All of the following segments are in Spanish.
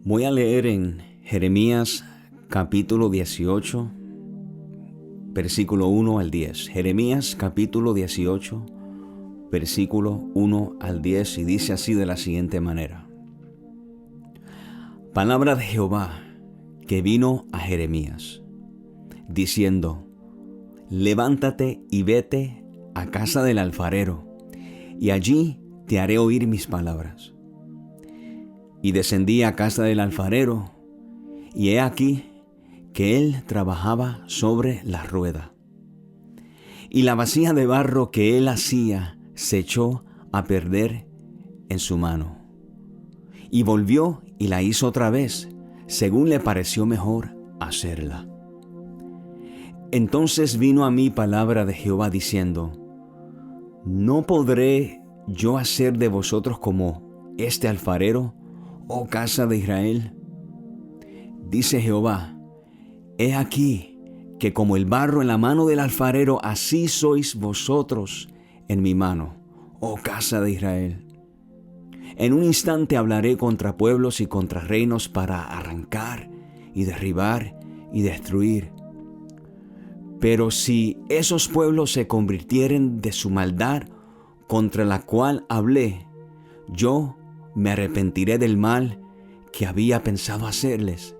Voy a leer en Jeremías capítulo 18, versículo 1 al 10. Jeremías capítulo 18, versículo 1 al 10, y dice así de la siguiente manera. Palabra de Jehová que vino a Jeremías, diciendo: Levántate y vete a casa del alfarero, y allí te haré oír mis palabras. Y descendí a casa del alfarero, y he aquí que él trabajaba sobre la rueda. Y la vasija de barro que él hacía se echó a perder en su mano. Y volvió y la hizo otra vez, según le pareció mejor hacerla. Entonces vino a mí palabra de Jehová diciendo: ¿No podré yo hacer de vosotros como este alfarero, oh casa de Israel? Dice Jehová: He aquí que como el barro en la mano del alfarero, así sois vosotros en mi mano, oh casa de Israel. En un instante hablaré contra pueblos y contra reinos para arrancar y derribar y destruir. Pero si esos pueblos se convirtieren de su maldad contra la cual hablé, yo me arrepentiré del mal que había pensado hacerles.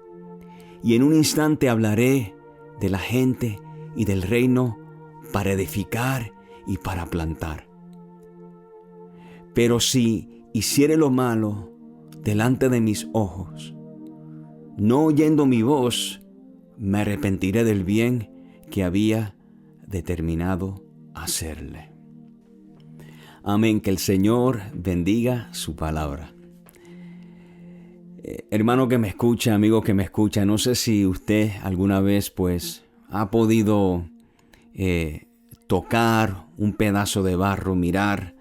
Y en un instante hablaré de la gente y del reino para edificar y para plantar. Pero si hiciere lo malo delante de mis ojos, no oyendo mi voz, me arrepentiré del bien que había determinado hacerle. Amén. Que el Señor bendiga su palabra. Hermano que me escucha, amigo que me escucha, no sé si usted alguna vez ha podido tocar un pedazo de barro, mirar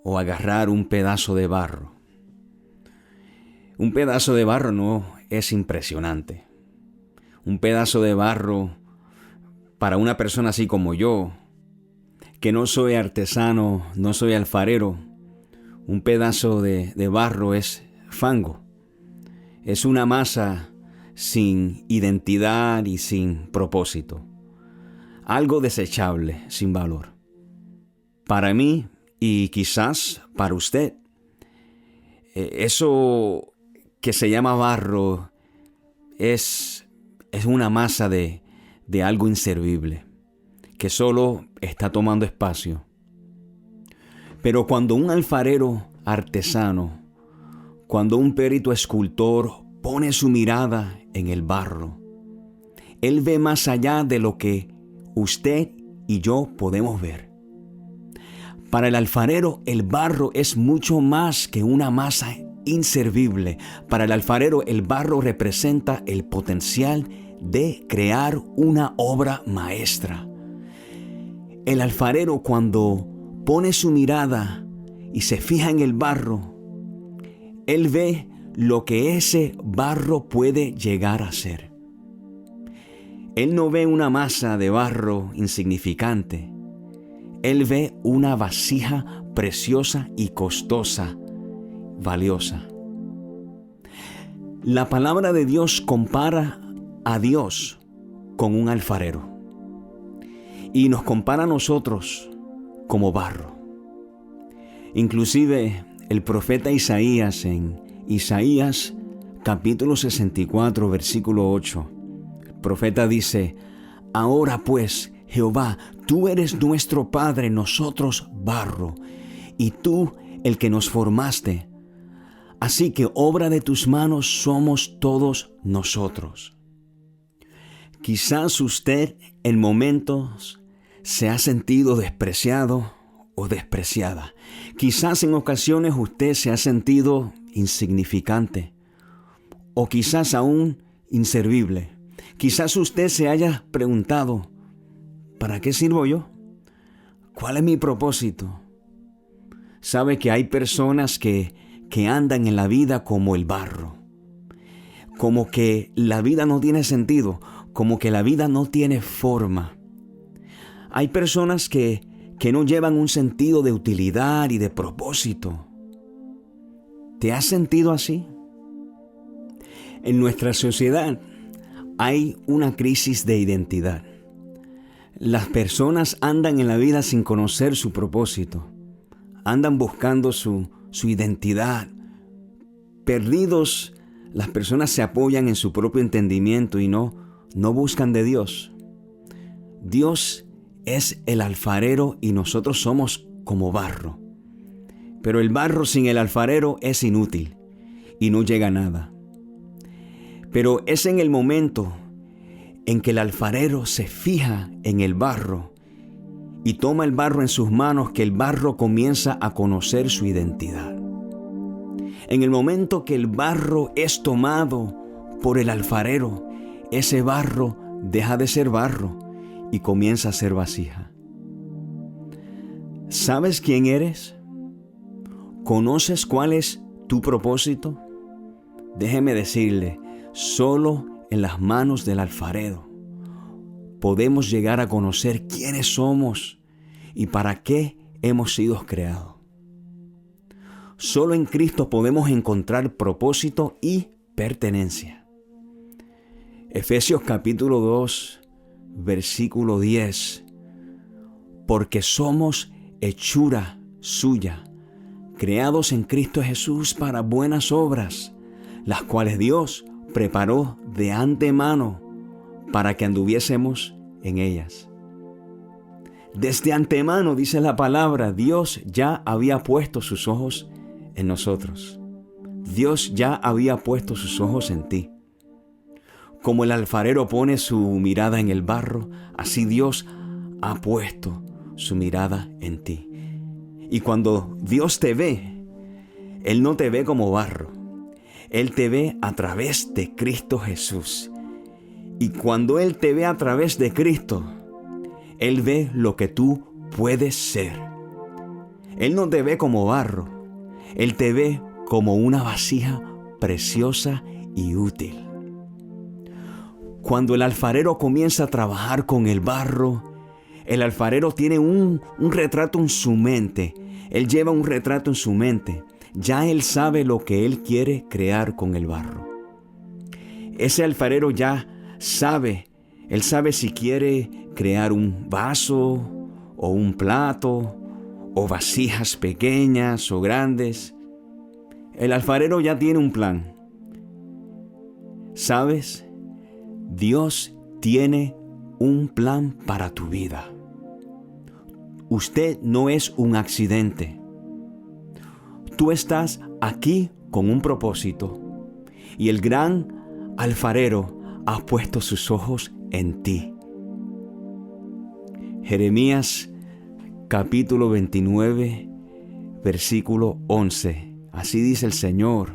o agarrar un pedazo de barro. Un pedazo de barro no es impresionante. Un pedazo de barro para una persona así como yo, que no soy artesano, no soy alfarero, un pedazo de barro es fango. Es una masa sin identidad y sin propósito. Algo desechable, sin valor. Para mí y quizás para usted, eso que se llama barro es una masa de algo inservible, que solo está tomando espacio. Pero cuando un alfarero artesano, cuando un perito escultor pone su mirada en el barro, él ve más allá de lo que usted y yo podemos ver. Para el alfarero, el barro es mucho más que una masa inservible. Para el alfarero, el barro representa el potencial de crear una obra maestra. El alfarero, cuando pone su mirada y se fija en el barro, él ve lo que ese barro puede llegar a ser. Él no ve una masa de barro insignificante. Él ve una vasija preciosa y costosa, valiosa. La palabra de Dios compara a Dios con un alfarero y nos compara a nosotros como barro. Inclusive el profeta Isaías, en Isaías capítulo 64 versículo 8, el profeta dice: Ahora pues, Jehová, tú eres nuestro Padre, nosotros barro, y tú el que nos formaste. Así que obra de tus manos somos todos nosotros. Quizás usted en momentos se ha sentido despreciado o despreciada. Quizás en ocasiones usted se ha sentido insignificante o quizás aún inservible. Quizás usted se haya preguntado: ¿para qué sirvo yo? ¿Cuál es mi propósito? Sabe que hay personas que andan en la vida como el barro, como que la vida no tiene sentido, como que la vida no tiene forma. Hay personas que no llevan un sentido de utilidad y de propósito. ¿Te has sentido así? En nuestra sociedad hay una crisis de identidad. Las personas andan en la vida sin conocer su propósito. Andan buscando su identidad. Perdidos, las personas se apoyan en su propio entendimiento y no buscan de Dios. Dios es el alfarero y nosotros somos como barro. Pero el barro sin el alfarero es inútil y no llega a nada. Pero es en el momento en que el alfarero se fija en el barro y toma el barro en sus manos que el barro comienza a conocer su identidad. En el momento que el barro es tomado por el alfarero, ese barro deja de ser barro y comienza a ser vasija. ¿Sabes quién eres? ¿Conoces cuál es tu propósito? Déjeme decirle, solo en las manos del alfarero podemos llegar a conocer quiénes somos y para qué hemos sido creados. Solo en Cristo podemos encontrar propósito y pertenencia. Efesios capítulo 2, versículo 10. Porque somos hechura suya, creados en Cristo Jesús para buenas obras, las cuales Dios preparó de antemano para que anduviésemos en ellas. Desde antemano, dice la palabra, Dios ya había puesto sus ojos en nosotros. Dios ya había puesto sus ojos en ti. Como el alfarero pone su mirada en el barro, así Dios ha puesto su mirada en ti. Y cuando Dios te ve, Él no te ve como barro. Él te ve a través de Cristo Jesús. Y cuando Él te ve a través de Cristo, Él ve lo que tú puedes ser. Él no te ve como barro. Él te ve como una vasija preciosa y útil. Cuando el alfarero comienza a trabajar con el barro, el alfarero tiene un retrato en su mente. Él lleva un retrato en su mente. Ya él sabe lo que él quiere crear con el barro. Ese alfarero ya sabe, él sabe si quiere crear un vaso o un plato o vasijas pequeñas o grandes. El alfarero ya tiene un plan. ¿Sabes? Dios tiene un plan para tu vida. Usted no es un accidente. Tú estás aquí con un propósito y el gran alfarero ha puesto sus ojos en ti. Jeremías capítulo 29, versículo 11. Así dice el Señor: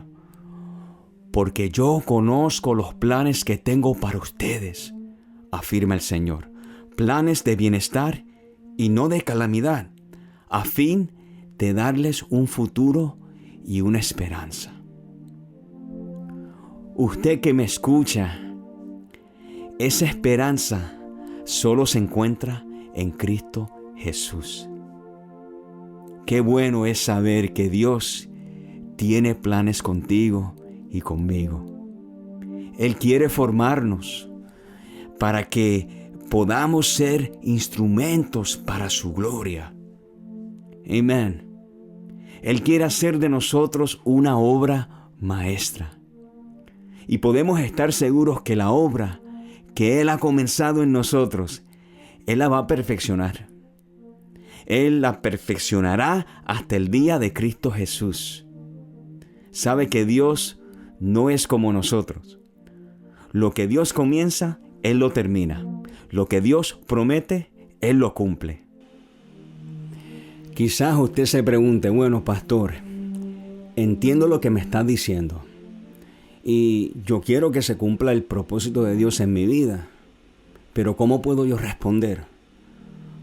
porque yo conozco los planes que tengo para ustedes, afirma el Señor, planes de bienestar y no de calamidad, a fin de darles un futuro y una esperanza. Usted que me escucha, esa esperanza solo se encuentra en Cristo Jesús. Qué bueno es saber que Dios tiene planes contigo y conmigo. Él quiere formarnos para que podamos ser instrumentos para su gloria. Amén. Él quiere hacer de nosotros una obra maestra. Y podemos estar seguros que la obra que Él ha comenzado en nosotros, Él la va a perfeccionar. Él la perfeccionará hasta el día de Cristo Jesús. Sabe que Dios no es como nosotros. Lo que Dios comienza, Él lo termina. Lo que Dios promete, Él lo cumple. Quizás usted se pregunte, bueno, pastor, entiendo lo que me está diciendo y yo quiero que se cumpla el propósito de Dios en mi vida, pero ¿cómo puedo yo responder?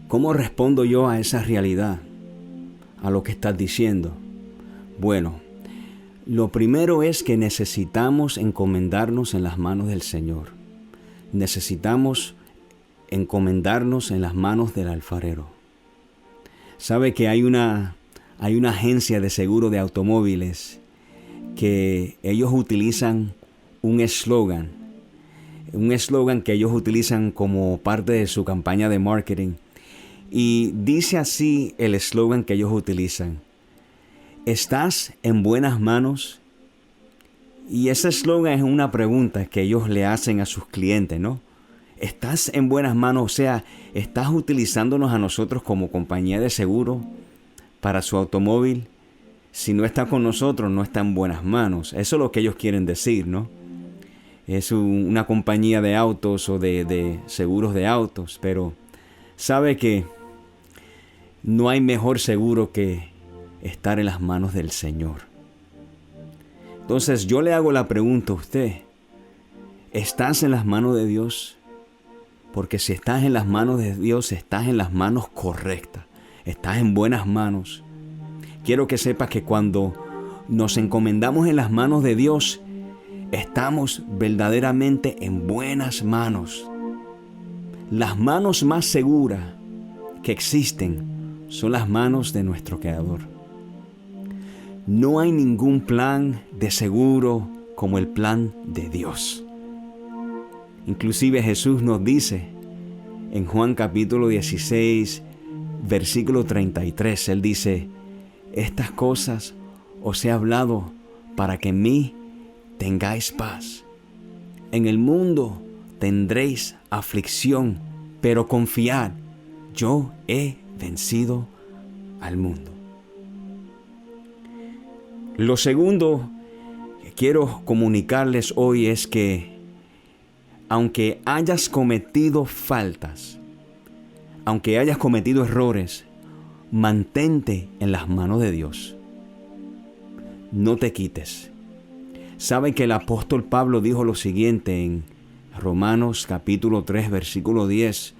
¿Cómo respondo yo a esa realidad, a lo que estás diciendo? Bueno, lo primero es que necesitamos encomendarnos en las manos del Señor. Necesitamos encomendarnos en las manos del alfarero. Sabe que hay una agencia de seguro de automóviles que ellos utilizan un eslogan que ellos utilizan como parte de su campaña de marketing. Y dice así el eslogan que ellos utilizan: ¿estás en buenas manos? Y ese eslogan es una pregunta que ellos le hacen a sus clientes, ¿no? ¿Estás en buenas manos? O sea, ¿estás utilizándonos a nosotros como compañía de seguro para su automóvil? Si no está con nosotros, no está en buenas manos. Eso es lo que ellos quieren decir, ¿no? Es una compañía de autos o de seguros de autos, pero sabe que no hay mejor seguro que estar en las manos del Señor. Entonces yo le hago la pregunta a usted: ¿estás en las manos de Dios? Porque si estás en las manos de Dios, estás en las manos correctas, estás en buenas manos. Quiero que sepas que cuando nos encomendamos en las manos de Dios, estamos verdaderamente en buenas manos. Las manos más seguras que existen son las manos de nuestro Creador. No hay ningún plan de seguro como el plan de Dios. Inclusive Jesús nos dice en Juan capítulo 16, versículo 33, Él dice: estas cosas os he hablado para que en mí tengáis paz. En el mundo tendréis aflicción, pero confiad, yo he vencido al mundo. Lo segundo que quiero comunicarles hoy es que aunque hayas cometido faltas, aunque hayas cometido errores, mantente en las manos de Dios. No te quites. Saben que el apóstol Pablo dijo lo siguiente en Romanos capítulo 3, versículo 10.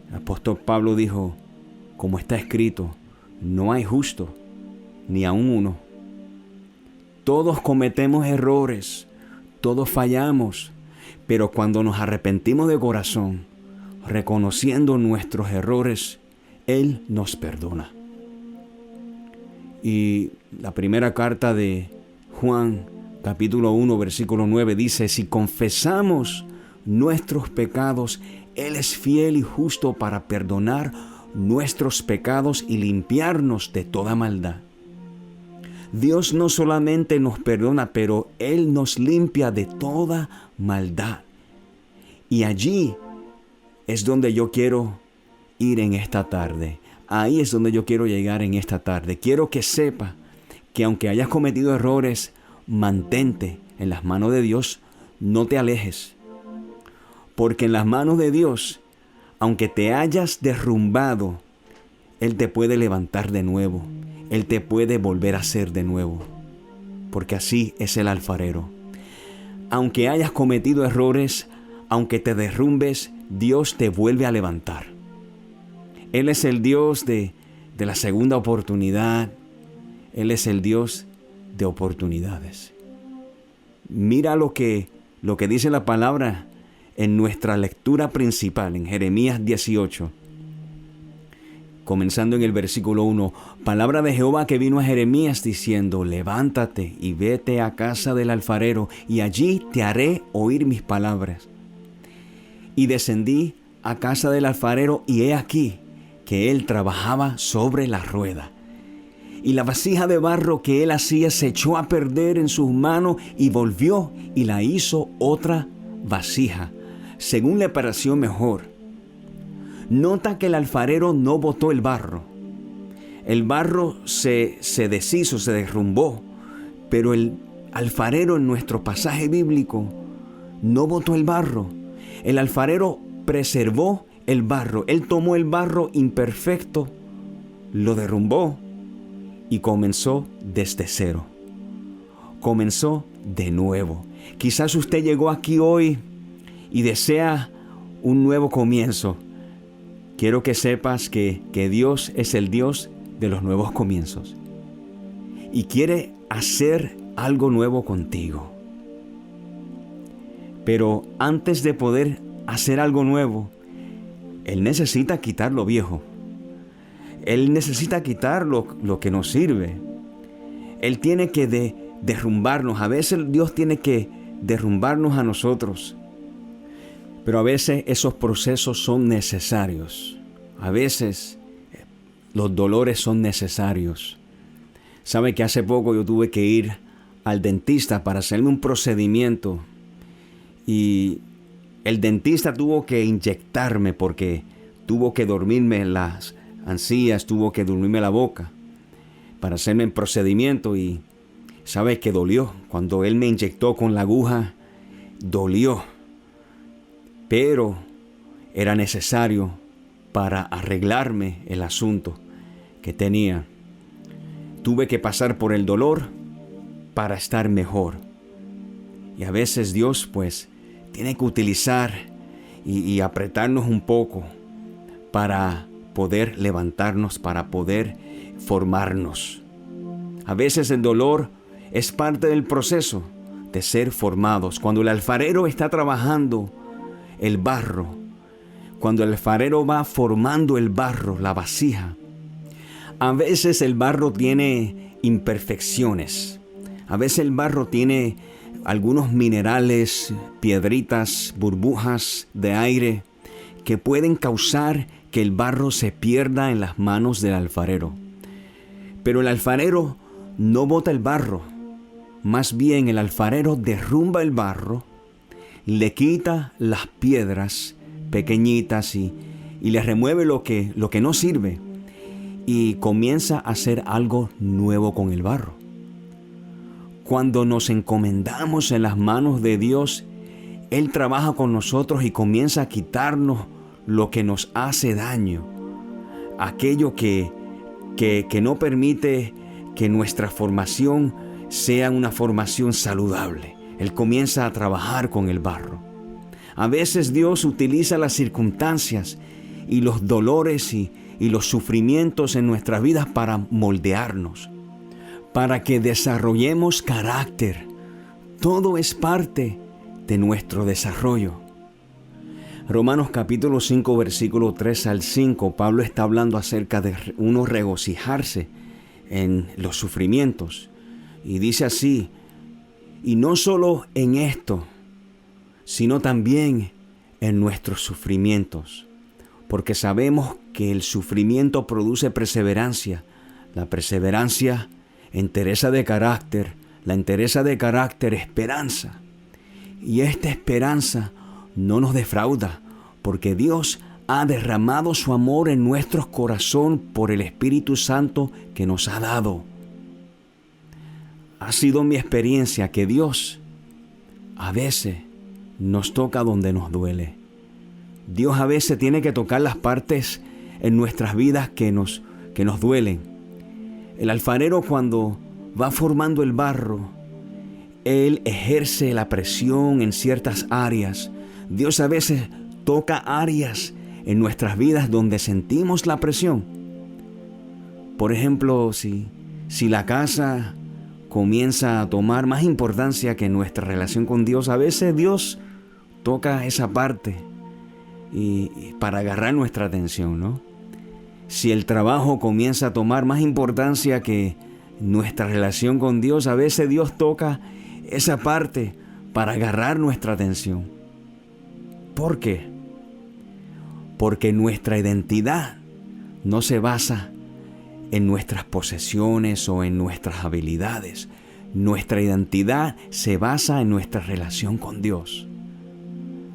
El apóstol Pablo dijo: como está escrito, no hay justo, ni aun uno. Todos cometemos errores, todos fallamos, pero cuando nos arrepentimos de corazón, reconociendo nuestros errores, Él nos perdona. Y la primera carta de Juan, capítulo 1, versículo 9, dice: si confesamos nuestros pecados, Él es fiel y justo para perdonar nuestros pecados y limpiarnos de toda maldad. Dios no solamente nos perdona, pero Él nos limpia de toda maldad. Y allí es donde yo quiero ir en esta tarde. Ahí es donde yo quiero llegar en esta tarde. Quiero que sepa que aunque hayas cometido errores, mantente en las manos de Dios, no te alejes. Porque en las manos de Dios, aunque te hayas derrumbado, Él te puede levantar de nuevo. Él te puede volver a hacer de nuevo. Porque así es el alfarero. Aunque hayas cometido errores, aunque te derrumbes, Dios te vuelve a levantar. Él es el Dios de la segunda oportunidad. Él es el Dios de oportunidades. Mira lo que dice la palabra en nuestra lectura principal, en Jeremías 18. Comenzando en el versículo 1, palabra de Jehová que vino a Jeremías diciendo: levántate y vete a casa del alfarero, y allí te haré oír mis palabras. Y descendí a casa del alfarero, y he aquí que él trabajaba sobre la rueda. Y la vasija de barro que él hacía se echó a perder en sus manos, y volvió y la hizo otra vasija, según le pareció mejor. Nota que el alfarero no botó el barro. El barro se deshizo, se derrumbó, pero el alfarero en nuestro pasaje bíblico no botó el barro. El alfarero preservó el barro. Él tomó el barro imperfecto, lo derrumbó y comenzó desde cero. Comenzó de nuevo. Quizás usted llegó aquí hoy y desea un nuevo comienzo. Quiero que sepas que Dios es el Dios de los nuevos comienzos y quiere hacer algo nuevo contigo. Pero antes de poder hacer algo nuevo, Él necesita quitar lo viejo. Él necesita quitar lo que nos sirve. Él tiene que derrumbarnos. A veces Dios tiene que derrumbarnos a nosotros. Pero a veces esos procesos son necesarios. A veces los dolores son necesarios. Sabe que hace poco yo tuve que ir al dentista para hacerme un procedimiento. Y el dentista tuvo que inyectarme porque tuvo que dormirme las encías, tuvo que dormirme la boca para hacerme el procedimiento. Y sabe que dolió. Cuando él me inyectó con la aguja, dolió. Pero era necesario para arreglarme el asunto que tenía. Tuve que pasar por el dolor para estar mejor. Y a veces Dios pues tiene que utilizar y apretarnos un poco para poder levantarnos, para poder formarnos. A veces el dolor es parte del proceso de ser formados. Cuando el alfarero está trabajando el barro, cuando el alfarero va formando el barro, la vasija, a veces el barro tiene imperfecciones. A veces el barro tiene algunos minerales, piedritas, burbujas de aire que pueden causar que el barro se pierda en las manos del alfarero. Pero el alfarero no bota el barro. Más bien el alfarero derrumba el barro, le quita las piedras pequeñitas y le remueve lo que no sirve y comienza a hacer algo nuevo con el barro. Cuando nos encomendamos en las manos de Dios, Él trabaja con nosotros y comienza a quitarnos lo que nos hace daño, aquello que no permite que nuestra formación sea una formación saludable. Él comienza a trabajar con el barro. A veces Dios utiliza las circunstancias y los dolores y los sufrimientos en nuestras vidas para moldearnos, para que desarrollemos carácter. Todo es parte de nuestro desarrollo. Romanos capítulo 5, versículo 3 al 5, Pablo está hablando acerca de uno regocijarse en los sufrimientos. Y dice así: y no solo en esto, sino también en nuestros sufrimientos, porque sabemos que el sufrimiento produce perseverancia, la perseverancia, entereza de carácter, la entereza de carácter, esperanza. Y esta esperanza no nos defrauda, porque Dios ha derramado su amor en nuestro corazón por el Espíritu Santo que nos ha dado. Ha sido mi experiencia que Dios a veces nos toca donde nos duele. Dios a veces tiene que tocar las partes en nuestras vidas que nos duelen. El alfarero, cuando va formando el barro, Él ejerce la presión en ciertas áreas. Dios a veces toca áreas en nuestras vidas donde sentimos la presión. Por ejemplo, si la casa comienza a tomar más importancia que nuestra relación con Dios, a veces Dios toca esa parte y para agarrar nuestra atención, ¿no? Si el trabajo comienza a tomar más importancia que nuestra relación con Dios, a veces Dios toca esa parte para agarrar nuestra atención. ¿Por qué? Porque nuestra identidad no se basa en nuestras posesiones o en nuestras habilidades. Nuestra identidad se basa en nuestra relación con Dios.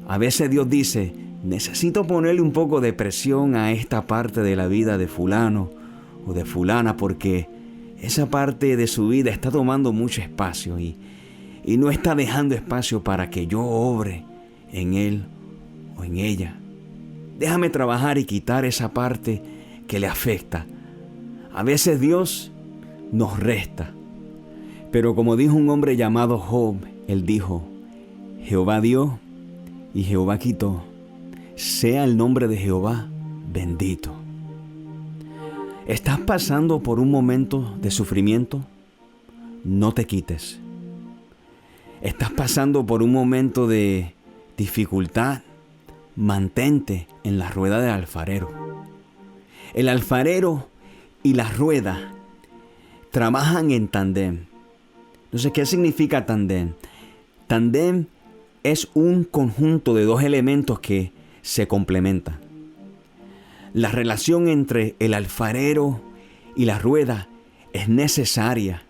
A veces Dios dice: necesito ponerle un poco de presión a esta parte de la vida de fulano o de fulana, porque esa parte de su vida está tomando mucho espacio y no está dejando espacio para que yo obre en él o en ella. Déjame trabajar y quitar esa parte que le afecta. A veces Dios nos resta. Pero como dijo un hombre llamado Job, él dijo: Jehová dio y Jehová quitó. Sea el nombre de Jehová bendito. ¿Estás pasando por un momento de sufrimiento? No te quites. ¿Estás pasando por un momento de dificultad? Mantente en la rueda del alfarero. El alfarero y la rueda trabajan en tándem. Entonces, ¿qué significa tándem? Tándem es un conjunto de dos elementos que se complementan. La relación entre el alfarero y la rueda es necesaria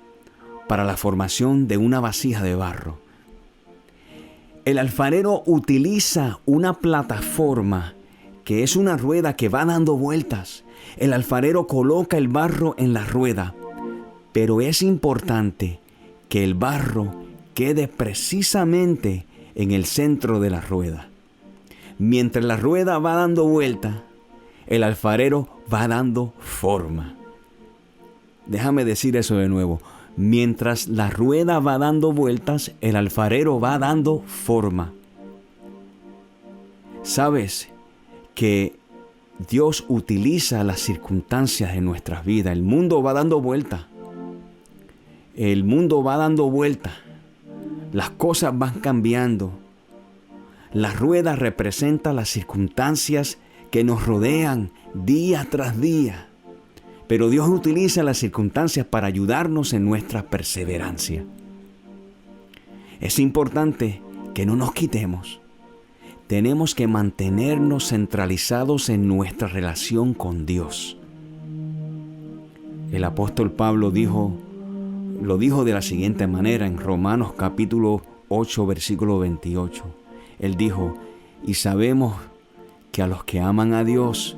para la formación de una vasija de barro. El alfarero utiliza una plataforma que es una rueda que va dando vueltas. El alfarero coloca el barro en la rueda, pero es importante que el barro quede precisamente en el centro de la rueda. Mientras la rueda va dando vuelta, el alfarero va dando forma. Déjame decir eso de nuevo. Mientras la rueda va dando vueltas, el alfarero va dando forma. ¿Sabes que Dios utiliza las circunstancias de nuestras vidas? El mundo va dando vuelta. El mundo va dando vuelta. Las cosas van cambiando. La rueda representa las circunstancias que nos rodean día tras día. Pero Dios utiliza las circunstancias para ayudarnos en nuestra perseverancia. Es importante que no nos quitemos. Tenemos que mantenernos centralizados en nuestra relación con Dios. El apóstol Pablo lo dijo de la siguiente manera en Romanos capítulo 8, versículo 28. Él dijo, y sabemos que a los que aman a Dios,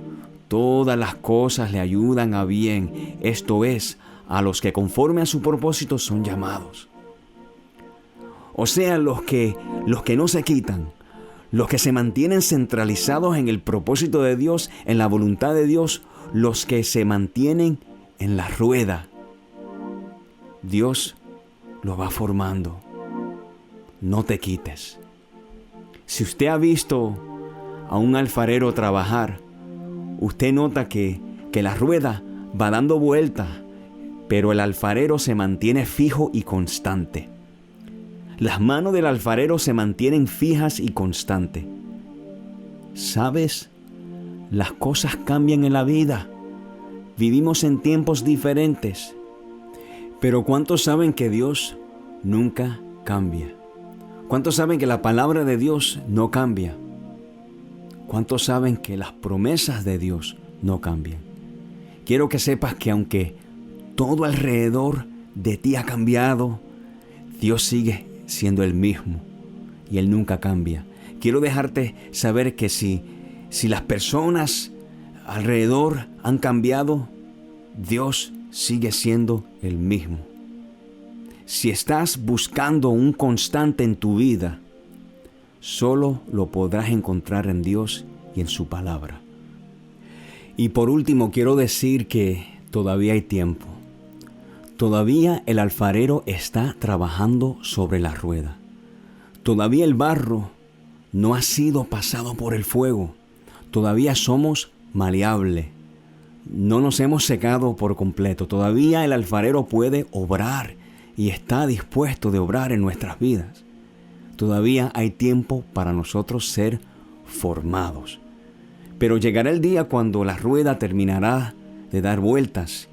todas las cosas le ayudan a bien, esto es, a los que conforme a su propósito son llamados. O sea, los que no se quitan, los que se mantienen centralizados en el propósito de Dios, en la voluntad de Dios, los que se mantienen en la rueda. Dios lo va formando. No te quites. Si usted ha visto a un alfarero trabajar, usted nota que la rueda va dando vueltas, pero el alfarero se mantiene fijo y constante. Las manos del alfarero se mantienen fijas y constantes. ¿Sabes? Las cosas cambian en la vida. Vivimos en tiempos diferentes. Pero ¿cuántos saben que Dios nunca cambia? ¿Cuántos saben que la palabra de Dios no cambia? ¿Cuántos saben que las promesas de Dios no cambian? Quiero que sepas que aunque todo alrededor de ti ha cambiado, Dios sigue siendo el mismo y Él nunca cambia. Quiero dejarte saber que si las personas alrededor han cambiado, Dios sigue siendo el mismo. Si estás buscando un constante en tu vida, solo lo podrás encontrar en Dios y en su palabra. Y por último, quiero decir que todavía hay tiempo. Todavía el alfarero está trabajando sobre la rueda. Todavía el barro no ha sido pasado por el fuego. Todavía somos maleables. No nos hemos secado por completo. Todavía el alfarero puede obrar y está dispuesto de obrar en nuestras vidas. Todavía hay tiempo para nosotros ser formados. Pero llegará el día cuando la rueda terminará de dar vueltas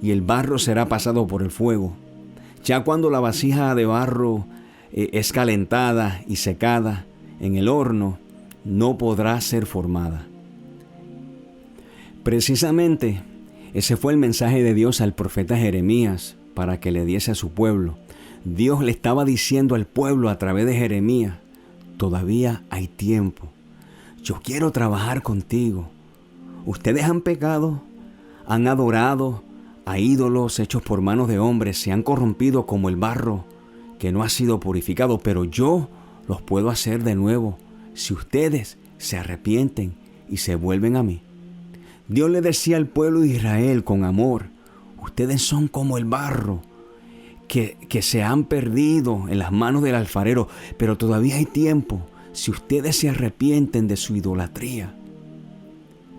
y el barro será pasado por el fuego. Ya cuando la vasija de barro es calentada y secada en el horno, no podrá ser formada. Precisamente, ese fue el mensaje de Dios al profeta Jeremías para que le diese a su pueblo. Dios le estaba diciendo al pueblo a través de Jeremías, todavía hay tiempo. Yo quiero trabajar contigo. Ustedes han pecado, han adorado a ídolos hechos por manos de hombres, se han corrompido como el barro que no ha sido purificado, pero yo los puedo hacer de nuevo si ustedes se arrepienten y se vuelven a mí. Dios le decía al pueblo de Israel con amor, ustedes son como el barro que se han perdido en las manos del alfarero, pero todavía hay tiempo si ustedes se arrepienten de su idolatría.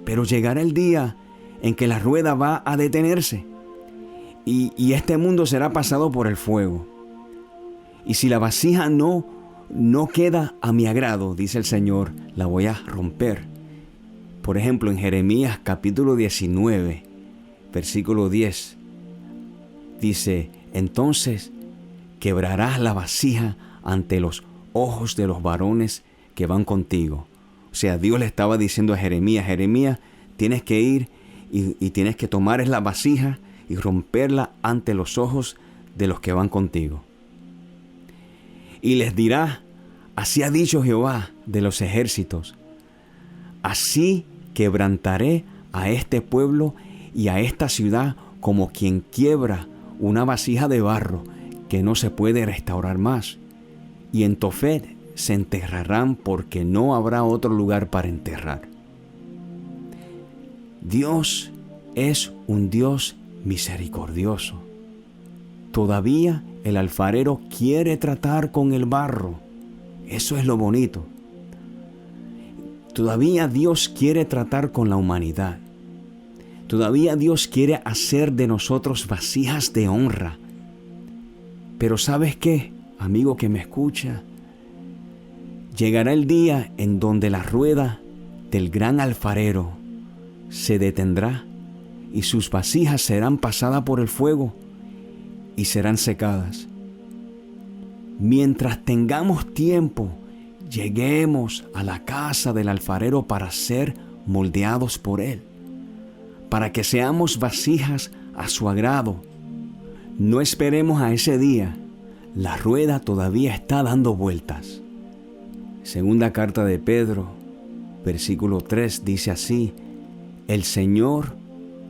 Pero llegará el día en que la rueda va a detenerse y este mundo será pasado por el fuego. Y si la vasija no queda a mi agrado, dice el Señor, la voy a romper. Por ejemplo, en Jeremías capítulo 19, versículo 10, dice, entonces quebrarás la vasija ante los ojos de los varones que van contigo. O sea, Dios le estaba diciendo a Jeremías, Jeremías, tienes que ir y tienes que tomar la vasija y romperla ante los ojos de los que van contigo. Y les dirá, así ha dicho Jehová de los ejércitos, así quebrantaré a este pueblo y a esta ciudad como quien quiebra una vasija de barro que no se puede restaurar más. Y en Tofet se enterrarán porque no habrá otro lugar para enterrar. Dios es un Dios misericordioso. Todavía el alfarero quiere tratar con el barro. Eso es lo bonito. Todavía Dios quiere tratar con la humanidad. Todavía Dios quiere hacer de nosotros vasijas de honra. Pero ¿sabes qué, amigo que me escucha? Llegará el día en donde la rueda del gran alfarero se detendrá y sus vasijas serán pasadas por el fuego y serán secadas. Mientras tengamos tiempo, lleguemos a la casa del alfarero para ser moldeados por él, para que seamos vasijas a su agrado. No esperemos a ese día. La rueda todavía está dando vueltas. Segunda carta de Pedro, versículo 3, dice así: el Señor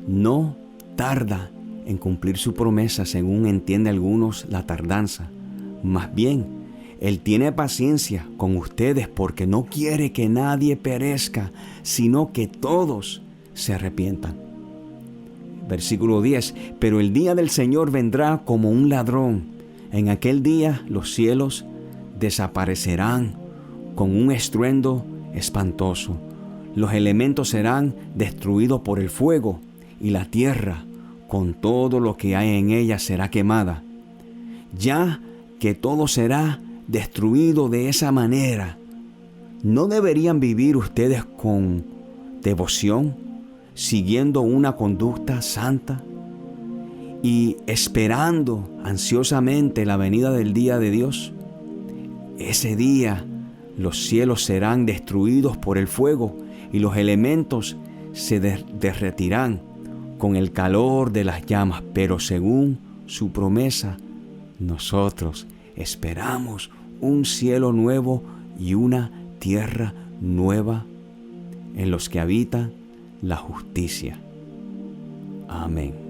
no tarda en cumplir su promesa, según entiende algunos la tardanza. Más bien, Él tiene paciencia con ustedes porque no quiere que nadie perezca, sino que todos se arrepientan. Versículo 10, pero el día del Señor vendrá como un ladrón. En aquel día los cielos desaparecerán con un estruendo espantoso. Los elementos serán destruidos por el fuego y la tierra con todo lo que hay en ella será quemada. Ya que todo será destruido de esa manera, ¿no deberían vivir ustedes con devoción, siguiendo una conducta santa y esperando ansiosamente la venida del día de Dios? Ese día los cielos serán destruidos por el fuego y los elementos se derretirán con el calor de las llamas, pero según su promesa, nosotros esperamos un cielo nuevo y una tierra nueva en los que habita la justicia. Amén.